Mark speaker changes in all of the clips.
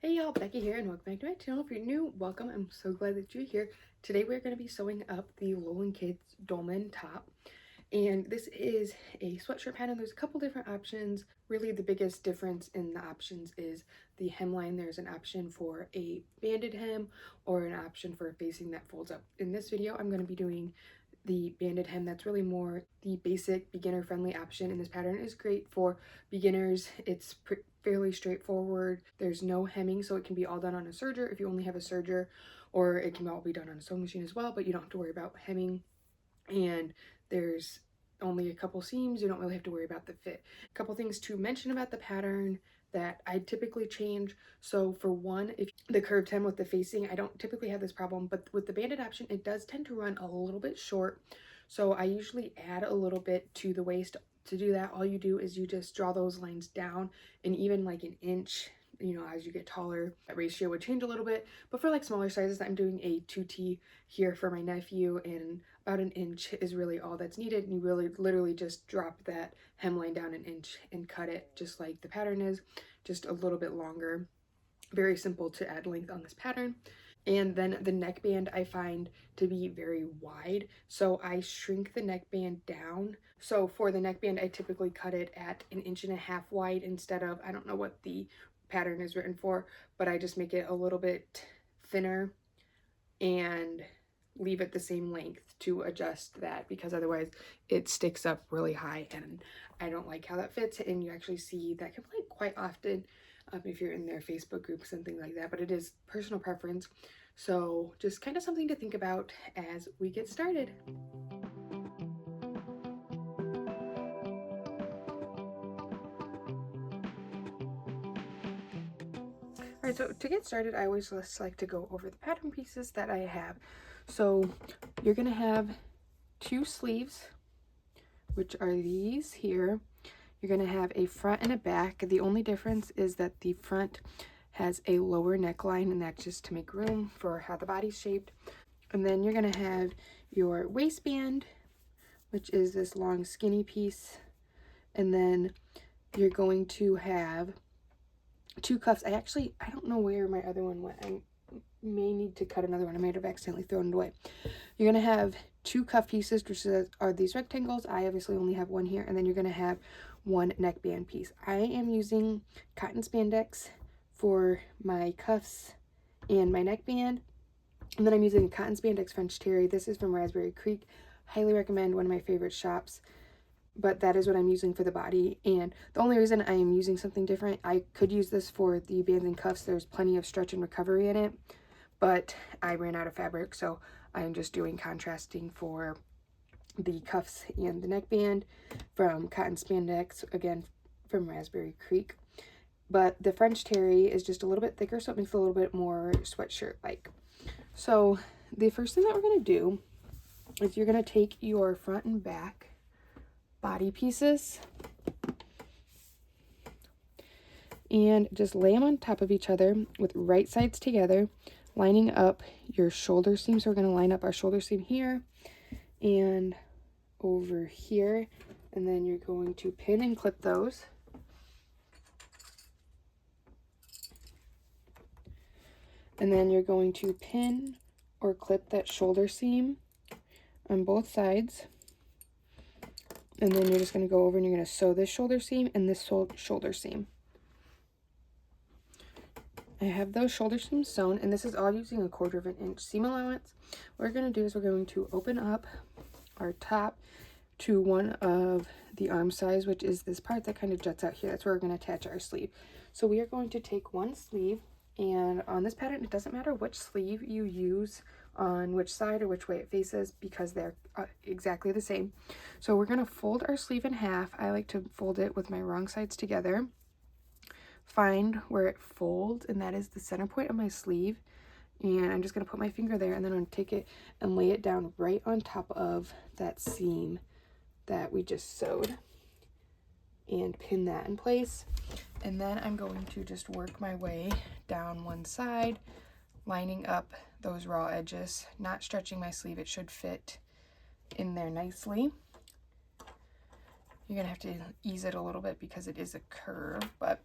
Speaker 1: Hey y'all, Becky here and welcome back to my channel. If you're new, welcome. I'm so glad that you're here. Today we're going to be sewing up the Lowland Kids Dolman top. And this is a sweatshirt pattern. There's a couple different options. Really the biggest difference in the options is the hemline. There's an option for a banded hem or an option for a facing that folds up. In this video, I'm going to be doing the banded hem. That's really more the basic beginner friendly option, and this pattern is great for beginners. It's fairly straightforward. There's no hemming, so it can be all done on a serger if you only have a serger, or it can all be done on a sewing machine as well, but you don't have to worry about hemming. And there's only a couple seams. You don't really have to worry about the fit. A couple things to mention about the pattern that I typically change. So for one, if the curved hem with the facing, I don't typically have this problem, but with the banded option, it does tend to run a little bit short. So I usually add a little bit to the waist. To do that, all you do is you just draw those lines down, and even like an inch, you know, as you get taller, that ratio would change a little bit. But for like smaller sizes, I'm doing a 2T here for my nephew, and about an inch is really all that's needed. And you really literally just drop that hemline down an inch and cut it just like the pattern is, just a little bit longer. Very simple to add length on this pattern. And then the neckband I find to be very wide, so I shrink the neckband down. So for the neckband, I typically cut it at 1.5 inches wide instead of, I don't know what the pattern is written for, but I just make it a little bit thinner and leave it the same length to adjust that, because otherwise it sticks up really high and I don't like how that fits. And you actually see that complaint quite often if you're in their Facebook groups and things like that, but it is personal preference. So just kind of something to think about as we get started. Alright, so to get started, I always just like to go over the pattern pieces that I have. So you're going to have 2 sleeves, which are these here. You're going to have a front and a back. The only difference is that the front has a lower neckline, and that's just to make room for how the body's shaped. And then you're going to have your waistband, which is this long skinny piece. And then you're going to have 2 cuffs. I don't know where my other one went. I may need to cut another one. I might have accidentally thrown it away. You're going to have 2 cuff pieces, which are these rectangles. I obviously only have one here. And then you're going to have 1 neckband piece. I am using cotton spandex for my cuffs and my neckband. And then I'm using a cotton spandex French terry. This is from Raspberry Creek. Highly recommend, one of my favorite shops. But that is what I'm using for the body. And the only reason I am using something different, I could use this for the bands and cuffs. There's plenty of stretch and recovery in it, but I ran out of fabric, so I'm just doing contrasting for the cuffs and the neckband from cotton spandex, again from Raspberry Creek. But the French terry is just a little bit thicker, so it makes it a little bit more sweatshirt like. So the first thing that we're going to do is you're going to take your front and back body pieces and just lay them on top of each other with right sides together, lining up your shoulder seam. So we're going to line up our shoulder seam here and over here, and then you're going to pin and clip those. And then you're going to pin or clip that shoulder seam on both sides. And then you're just going to go over and you're going to sew this shoulder seam and this shoulder seam. I have those shoulder seams sewn, and this is all using a 1/4 inch seam allowance. What we're going to do is we're going to open up our top to one of the arm size, which is this part that kind of juts out here. That's where we're going to attach our sleeve. So we are going to take one sleeve, and on this pattern, it doesn't matter which sleeve you use on which side or which way it faces, because they're exactly the same. So we're going to fold our sleeve in half. I like to fold it with my wrong sides together. Find where it folds, and that is the center point of my sleeve. And I'm just going to put my finger there, and then I'm going to take it and lay it down right on top of that seam that we just sewed and pin that in place. And then I'm going to just work my way down one side, lining up those raw edges, not stretching my sleeve. It should fit in there nicely. You're gonna have to ease it a little bit because it is a curve, but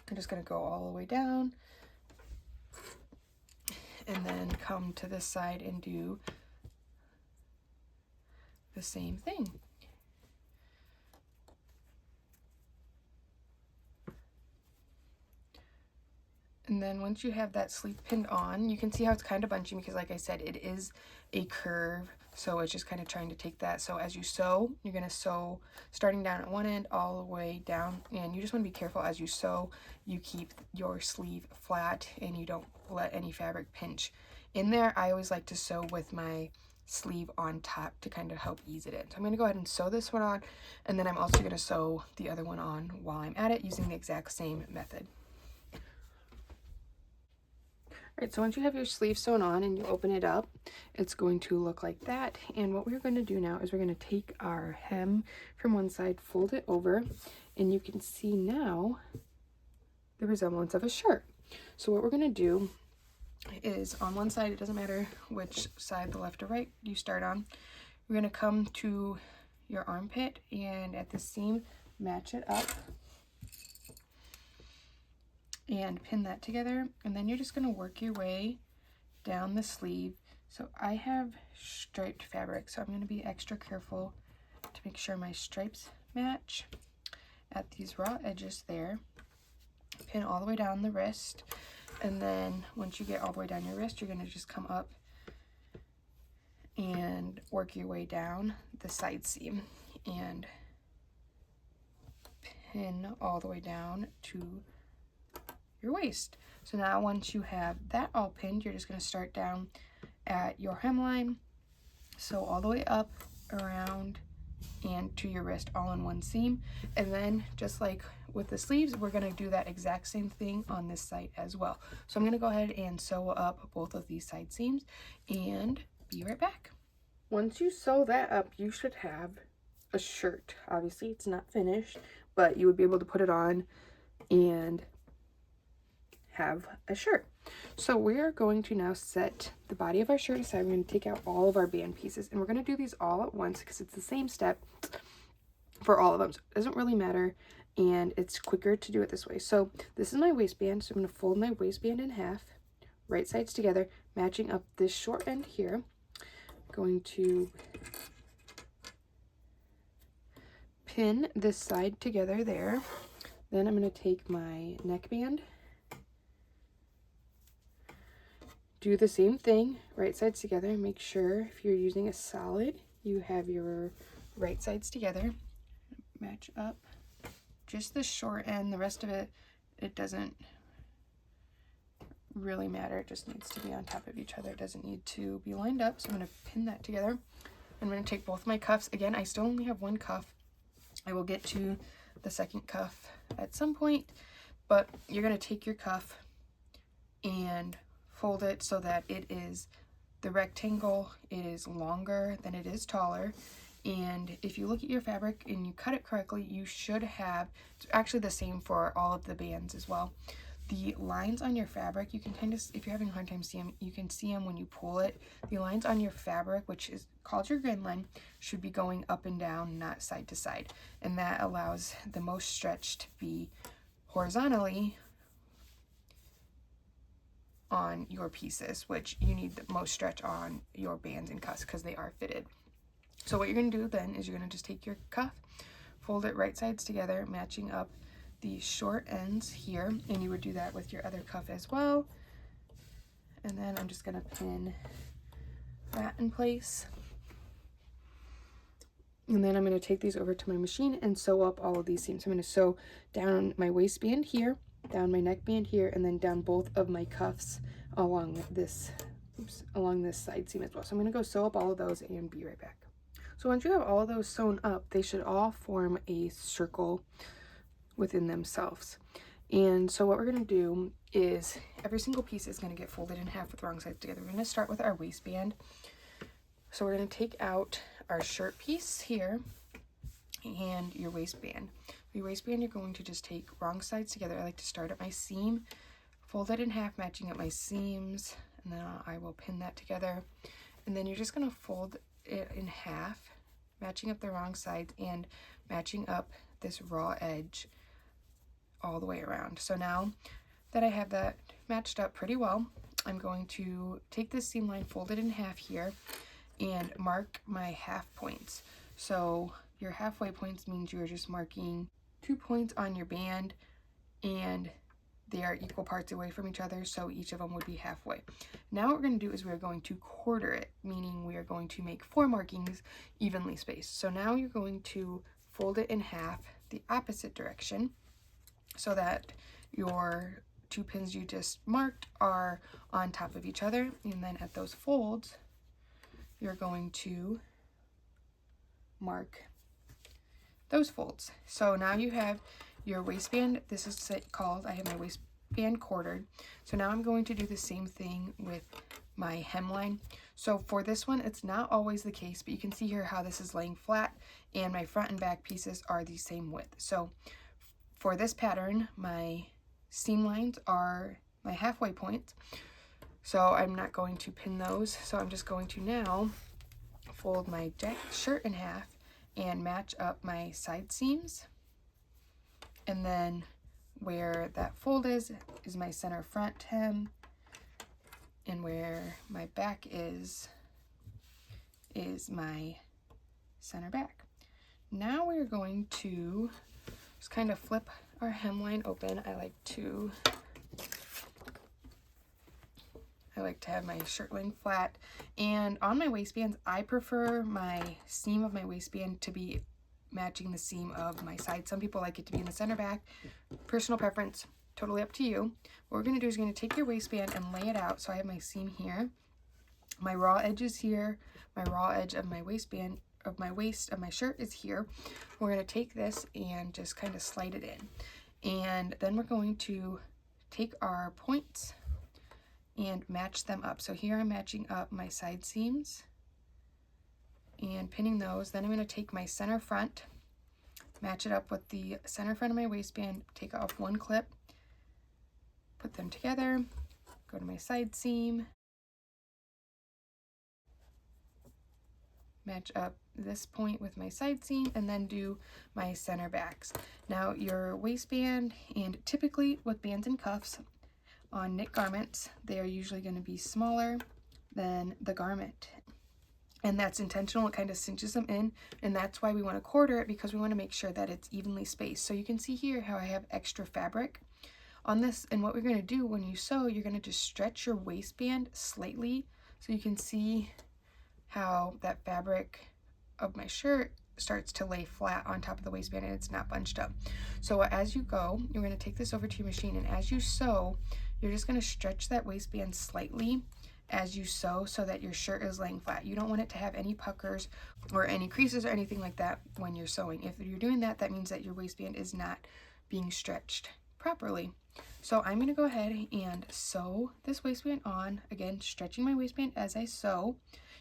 Speaker 1: I'm just gonna go all the way down come to this side and do the same thing. And then once you have that sleeve pinned on, you can see how it's kind of bunching because like I said, it is a curve. So it's just kind of trying to take that. So as you sew, you're going to sew starting down at one end all the way down. And you just want to be careful as you sew, you keep your sleeve flat and you don't let any fabric pinch in there. I always like to sew with my sleeve on top to kind of help ease it in. So I'm going to go ahead and sew this one on, and then I'm also going to sew the other one on while I'm at it using the exact same method. Alright, so once you have your sleeve sewn on and you open it up, it's going to look like that. And what we're going to do now is we're going to take our hem from one side, fold it over, and you can see now the resemblance of a shirt. So what we're going to do is on one side, it doesn't matter which side, the left or right, you start on. We're going to come to your armpit and at the seam, match it up and pin that together, and then you're just going to work your way down the sleeve. So I have striped fabric, so I'm going to be extra careful to make sure my stripes match at these raw edges there. Pin all the way down the wrist, and then once you get all the way down your wrist, you're going to just come up and work your way down the side seam and pin all the way down to your waist. So now once you have that all pinned, you're just going to start down at your hemline, sew all the way up, around, and to your wrist all in one seam. And then just like with the sleeves, we're going to do that exact same thing on this side as well. So I'm going to go ahead and sew up both of these side seams and be right back. Once you sew that up, you should have a shirt. Obviously it's not finished, but you would be able to put it on and have a shirt. So we're going to now set the body of our shirt aside. We're going to take out all of our band pieces, and we're going to do these all at once because it's the same step for all of them. So it doesn't really matter, and it's quicker to do it this way. So this is my waistband, so I'm going to fold my waistband in half, right sides together, matching up this short end here. Going to pin this side together there. Then I'm going to take my neckband, do the same thing, right sides together. Make sure if you're using a solid, you have your right sides together. Match up just the short end. The rest of it, it doesn't really matter. It just needs to be on top of each other. It doesn't need to be lined up. So I'm going to pin that together. I'm going to take both my cuffs. Again, I still only have one cuff. I will get to the second cuff at some point, but you're going to take your cuff and fold it so that it is the rectangle is longer than it is taller. And if you look at your fabric and you cut it correctly, you should have, it's actually the same for all of the bands as well. The lines on your fabric, you can kind of, if you're having a hard time seeing them, you can see them when you pull it. The lines on your fabric, which is called your grid line, should be going up and down, not side to side. And that allows the most stretch to be horizontally on your pieces, which you need the most stretch on your bands and cuffs because they are fitted. So what you're going to do then is you're going to just take your cuff, fold it right sides together, matching up the short ends here, and you would do that with your other cuff as well. And then I'm just going to pin that in place. And then I'm going to take these over to my machine and sew up all of these seams. So I'm going to sew down my waistband here, down my neckband here, and then down both of my cuffs along this, along this side seam as well. So I'm going to go sew up all of those and be right back. So once you have all of those sewn up, they should all form a circle within themselves. And so what we're going to do is every single piece is going to get folded in half with the wrong sides together. We're going to start with our waistband. So we're going to take out our shirt piece here and your waistband. Your waistband, you're going to just take wrong sides together. I like to start at my seam, fold it in half, matching up my seams, and then I will pin that together. And then you're just going to fold it in half, matching up the wrong sides and matching up this raw edge all the way around. So now that I have that matched up pretty well, I'm going to take this seam line, fold it in half here, and mark my half points. So your halfway points means you're just marking 2 points on your band, and they are equal parts away from each other, so each of them would be halfway. Now what we're going to do is we're going to quarter it, meaning we are going to make 4 markings evenly spaced. So now you're going to fold it in half the opposite direction so that your 2 pins you just marked are on top of each other, and then at those folds you're going to mark those folds. So now you have your waistband. This is called, I have my waistband quartered. So now I'm going to do the same thing with my hemline. So for this one, it's not always the case, but you can see here how this is laying flat, and my front and back pieces are the same width. So for this pattern, my seam lines are my halfway points. So I'm not going to pin those. So I'm just going to now fold my shirt in half and match up my side seams, and then where that fold is my center front hem, and where my back is my center back. Now we're going to just kind of flip our hemline open. I like to have my shirt laying flat, and on my waistbands I prefer my seam of my waistband to be matching the seam of my side. Some people like it to be in the center back. Personal preference, totally up to you. What we're going to do is going to take your waistband and lay it out. So I have my seam here, my raw edge is here, my raw edge of my waistband of my waist of my shirt is here. We're going to take this and just kind of slide it in, and then we're going to take our points and match them up. So here I'm matching up my side seams and pinning those. Then I'm going to take my center front, match it up with the center front of my waistband, take off 1 clip, put them together, go to my side seam, match up this point with my side seam, and then do my center backs. Now your waistband, and typically with bands and cuffs on knit garments, they are usually going to be smaller than the garment, and that's intentional. It kind of cinches them in, and that's why we want to quarter it, because we want to make sure that it's evenly spaced. So you can see here how I have extra fabric on this, and what we're going to do when you sew, you're going to just stretch your waistband slightly so you can see how that fabric of my shirt starts to lay flat on top of the waistband and it's not bunched up. So as you go, you're going to take this over to your machine, and as you sew, you're just going to stretch that waistband slightly as you sew so that your shirt is laying flat. You don't want it to have any puckers or any creases or anything like that when you're sewing. If you're doing that, that means that your waistband is not being stretched properly. So I'm going to go ahead and sew this waistband on, again stretching my waistband as I sew.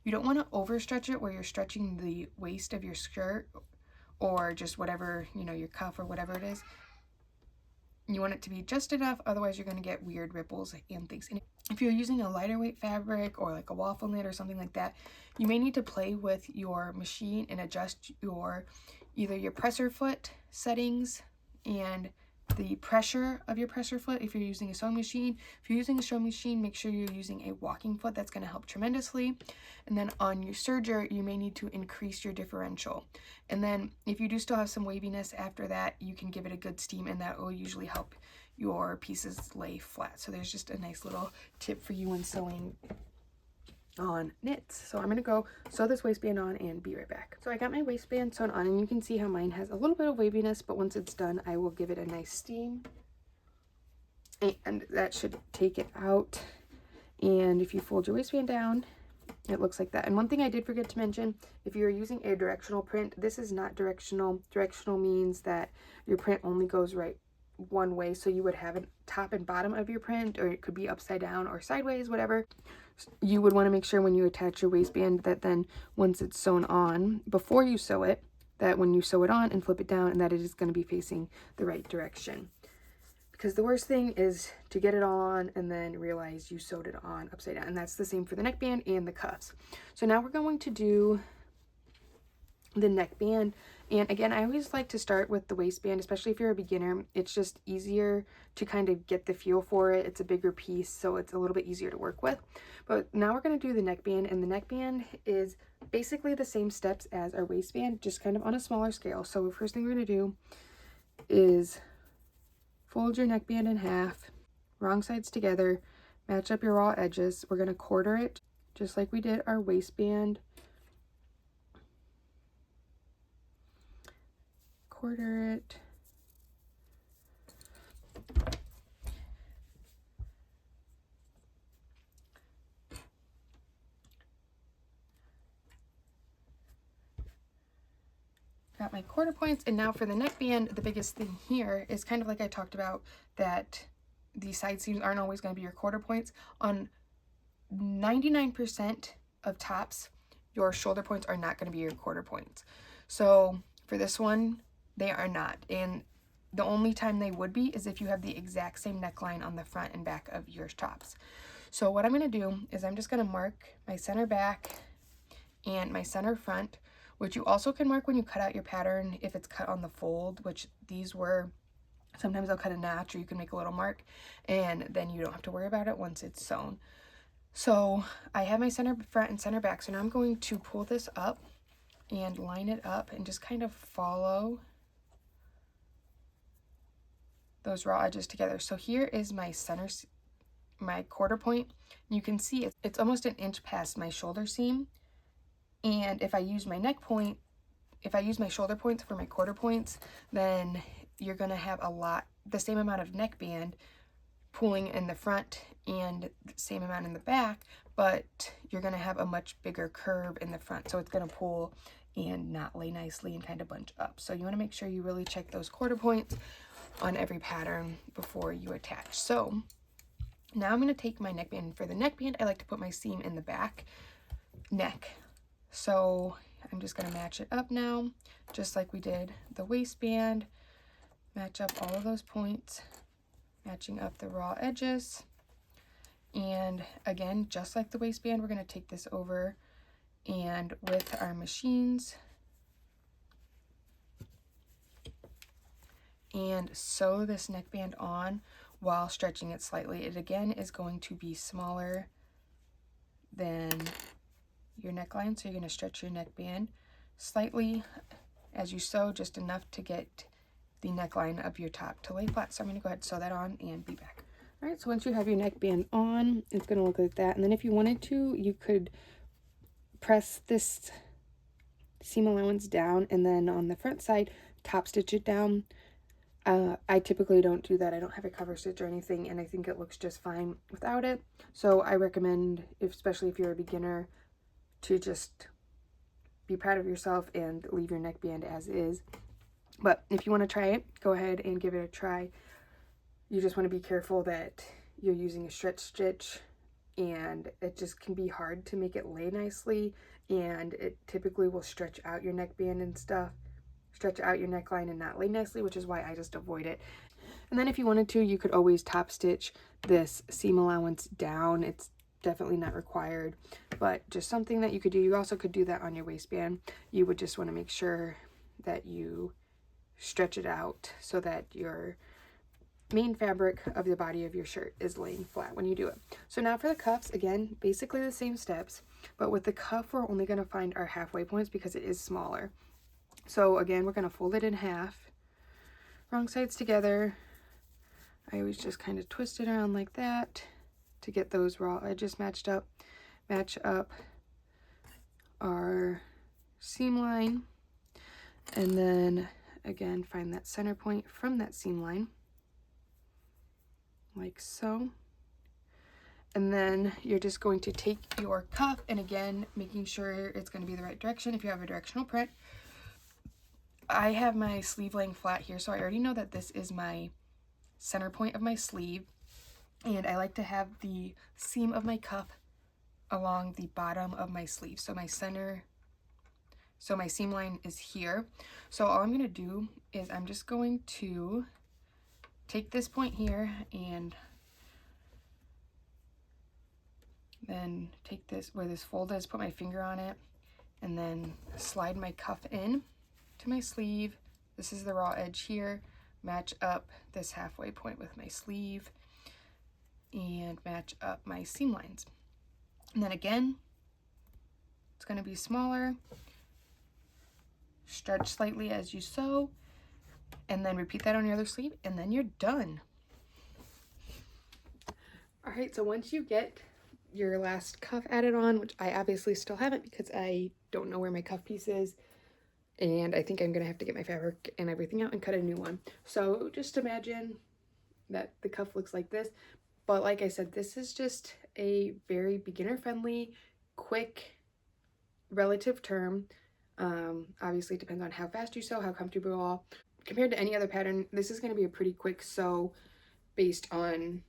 Speaker 1: You don't want to overstretch it where you're stretching the waist of your skirt or just whatever, you know, your cuff or whatever it is. You want it to be just enough, otherwise you're going to get weird ripples and things. And if you're using a lighter weight fabric or like a waffle knit or something like that, you may need to play with your machine and adjust your either your presser foot settings and the pressure of your presser foot if you're using a sewing machine. If you're using a sewing machine, make sure you're using a walking foot. That's going to help tremendously. And then on your serger, you may need to increase your differential. And then if you do still have some waviness after that, you can give it a good steam, and that will usually help your pieces lay flat. So there's just a nice little tip for you when sewing on knits. So I'm going to go sew this waistband on and be right back. So I got my waistband sewn on, and you can see how mine has a little bit of waviness, but once it's done, I will give it a nice steam, and that should take it out. And if you fold your waistband down, it looks like that. And one thing I did forget to mention, if you're using a directional print, this is not directional. Directional means that your print only goes right one way, so you would have a top and bottom of your print, or it could be upside down or sideways, whatever. You would want to make sure when you attach your waistband that then once it's sewn on, before you sew it, that when you sew it on and flip it down, and that it is going to be facing the right direction. Because the worst thing is to get it all on and then realize you sewed it on upside down. And that's the same for the neckband and the cuffs. So now we're going to do the neckband. And again, I always like to start with the waistband, especially if you're a beginner. It's just easier to kind of get the feel for it. It's a bigger piece, so it's a little bit easier to work with. But now we're going to do the neckband, and the neckband is basically the same steps as our waistband, just kind of on a smaller scale. So the first thing we're going to do is fold your neckband in half, wrong sides together, match up your raw edges. We're going to quarter it just like we did our waistband. Quarter it. Got my quarter points, and now for the neckband, the biggest thing here is kind of like I talked about, that the side seams aren't always going to be your quarter points. On 99% of tops, your shoulder points are not going to be your quarter points. So for this one, they are not. And the only time they would be is if you have the exact same neckline on the front and back of your tops. So what I'm going to do is I'm just going to mark my center back and my center front, which you also can mark when you cut out your pattern if it's cut on the fold, which these were. Sometimes I'll cut a notch, or you can make a little mark, and then you don't have to worry about it once it's sewn. So I have my center front and center back, so now I'm going to pull this up and line it up and just kind of follow those raw edges together. So here is my center, my quarter point. You can see it's almost an inch past my shoulder seam. And if I use my neck point, if I use my shoulder points for my quarter points, then you're going to have the same amount of neckband pulling in the front and the same amount in the back, but you're going to have a much bigger curve in the front. So it's going to pull and not lay nicely and kind of bunch up. So you want to make sure you really check those quarter points on every pattern before you attach. So now I'm going to take my neckband. For the neckband, I like to put my seam in the back neck. So I'm just going to match it up now, just like we did the waistband. Match up all of those points, matching up the raw edges. And again, just like the waistband, we're going to take this over and with our machines and sew this neckband on while stretching it slightly. It again is going to be smaller than your neckline, so you're going to stretch your neckband slightly as you sew, just enough to get the neckline of your top to lay flat. So I'm going to go ahead and sew that on and be back. All right, so once you have your neckband on, it's going to look like that. And then if you wanted to, you could press this seam allowance down, and then on the front side, top stitch it down. I typically don't do that. I don't have a cover stitch or anything, and I think it looks just fine without it. So I recommend, especially if you're a beginner, to just be proud of yourself and leave your neckband as is. But if you want to try it, go ahead and give it a try. You just want to be careful that you're using a stretch stitch, and it just can be hard to make it lay nicely, and it typically will stretch out your neckband and stuff, stretch out your neckline and not lay nicely, which is why I just avoid it. And then if you wanted to, you could always top stitch this seam allowance down. It's definitely not required, but just something that you could do. You also could do that on your waistband. You would just want to make sure that you stretch it out so that your main fabric of the body of your shirt is laying flat when you do it. So now for the cuffs, again, basically the same steps, but with the cuff, we're only going to find our halfway points because it is smaller. So again, we're going to fold it in half, wrong sides together. I always just kind of twist it around like that to get those raw edges matched up. Match up our seam line, and then again find that center point from that seam line like so. And then you're just going to take your cuff, and again making sure it's going to be the right direction if you have a directional print. I have my sleeve laying flat here, so I already know that this is my center point of my sleeve, and I like to have the seam of my cuff along the bottom of my sleeve. So my seam line is here. So all I'm going to do is I'm just going to take this point here and then take this where this fold is, put my finger on it, and then slide my cuff in to my sleeve. This is the raw edge here. Match up this halfway point with my sleeve and match up my seam lines. And then again, it's going to be smaller. Stretch slightly as you sew, and then repeat that on your other sleeve, and then you're done. All right, so once you get your last cuff added on, which I obviously still haven't because I don't know where my cuff piece is, and I think I'm gonna have to get my fabric and everything out and cut a new one. So just imagine that the cuff looks like this, but like I said, this is just a very beginner friendly, quick, relative term. Obviously it depends on how fast you sew, how comfortable you are. Compared to any other pattern, this is going to be a pretty quick sew based on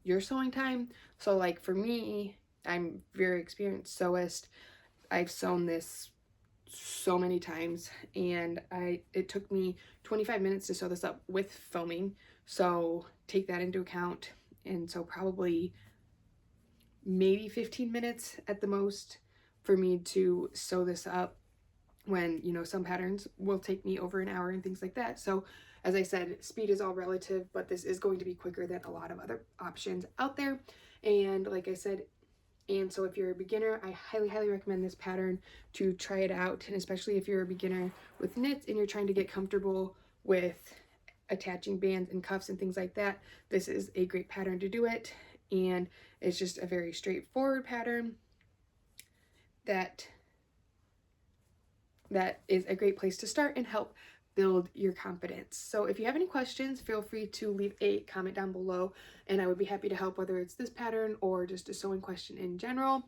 Speaker 1: your sewing time. So like for me, I'm very experienced sewist. I've sewn this so many times, and it took me 25 minutes to sew this up with foaming, so take that into account. And so probably maybe 15 minutes at the most for me to sew this up, when, you know, some patterns will take me over an hour and things like that. So as I said, speed is all relative, but this is going to be quicker than a lot of other options out there. And like I said, and so if you're a beginner, I highly recommend this pattern to try it out. And especially if you're a beginner with knits and you're trying to get comfortable with attaching bands and cuffs and things like that, this is a great pattern to do it. And it's just a very straightforward pattern that is a great place to start and help build your confidence. So if you have any questions, feel free to leave a comment down below, and I would be happy to help, whether it's this pattern or just a sewing question in general.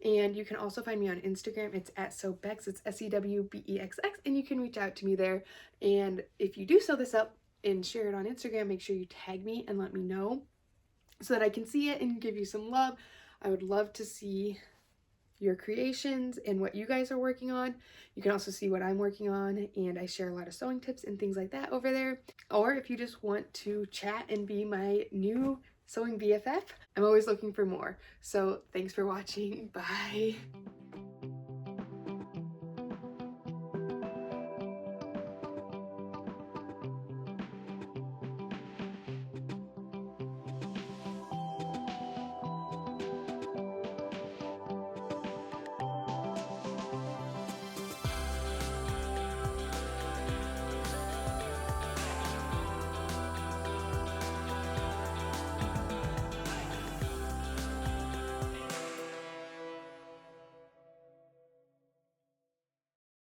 Speaker 1: And you can also find me on Instagram. It's at Sewbex. It's SEWBEXX, and you can reach out to me there. And if you do sew this up and share it on Instagram, make sure you tag me and let me know so that I can see it and give you some love. I would love to see your creations and what you guys are working on. You can also see what I'm working on, and I share a lot of sewing tips and things like that over there. Or if you just want to chat and be my new sewing BFF, I'm always looking for more. So thanks for watching. Bye.